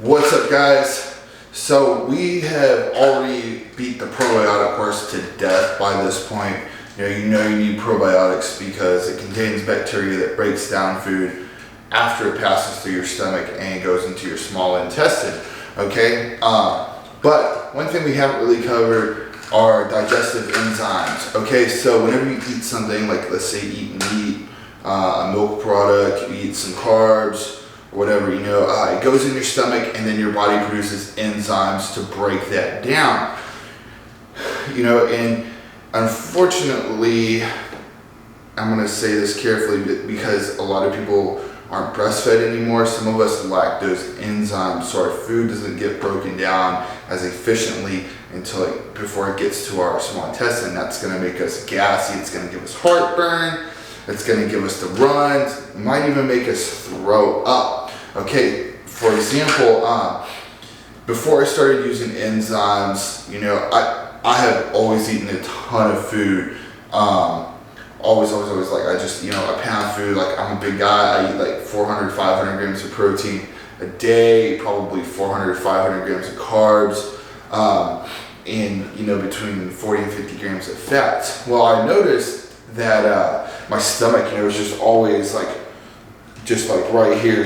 What's up, guys? So we have already beat the probiotic horse to death by this point. You know you need probiotics because it contains bacteria that breaks down food after it passes through your stomach and goes into your small intestine. Okay, but one thing we haven't really covered are digestive enzymes. Okay, so whenever you eat something, like let's say you eat meat, a milk product, you eat some carbs, whatever, it goes in your stomach and then your body produces enzymes to break that down. And unfortunately, I'm going to say this carefully because a lot of people aren't breastfed anymore. Some of us lack those enzymes, so our food doesn't get broken down as efficiently before it gets to our small intestine. That's going to make us gassy. It's going to give us heartburn. It's going to give us the runs. It might even make us throw up. Okay, for example, before I started using enzymes, I have always eaten a ton of food. Always, like, I just, a pound of food. Like, I'm a big guy. I eat like 400, 500 grams of protein a day, probably 400, 500 grams of carbs, and, between 40 and 50 grams of fat. Well, I noticed that my stomach, was just always like right here,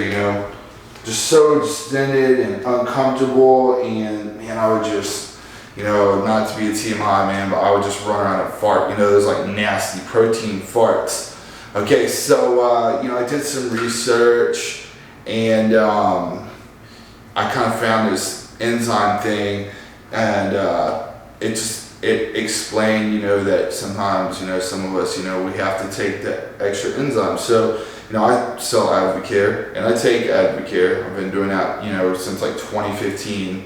just so distended and uncomfortable, and man, I would just, not to be a TMI man, but I would just run around and fart, those like nasty protein farts. Okay, so I did some research, and I kind of found this enzyme thing, and it explained, that sometimes, some of us, we have to take that extra enzyme. So, I sell Advocare, and I take Advocare. I've been doing that, since like 2015,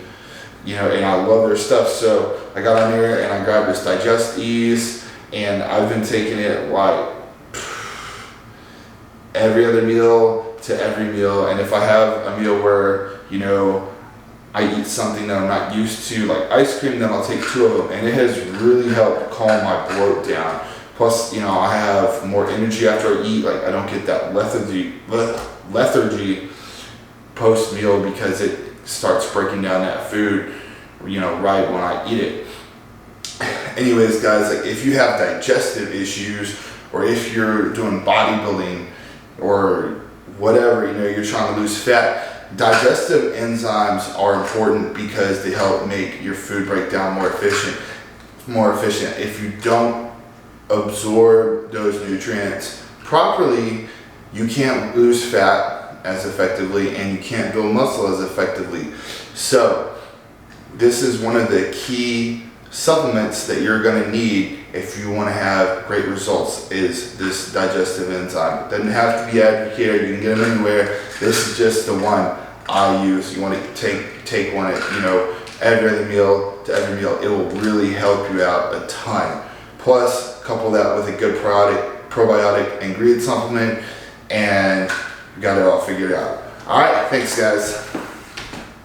and I love their stuff. So I got on there and I grabbed this Digestive, and I've been taking it like every other meal to every meal. And if I have a meal where, I eat something that I'm not used to, like ice cream, then I'll take 2 of them, and it has really helped calm my bloat down. Plus, I have more energy after I eat. Like, I don't get that lethargy post-meal because it starts breaking down that food, right when I eat it. Anyways, guys, like, if you have digestive issues, or if you're doing bodybuilding or whatever, you're trying to lose fat, digestive enzymes are important because they help make your food break down more efficient. If you don't absorb those nutrients properly, you can't lose fat as effectively, and you can't build muscle as effectively. So this is one of the key supplements that you're going to need if you want to have great results, is this digestive enzyme. It doesn't have to be Advocare. You can get them anywhere. This is just the one I use. You want to take one at, every other meal to every meal. It will really help you out a ton. Plus, couple that with a good probiotic ingredient supplement, and you got it all figured out. All right, thanks, guys.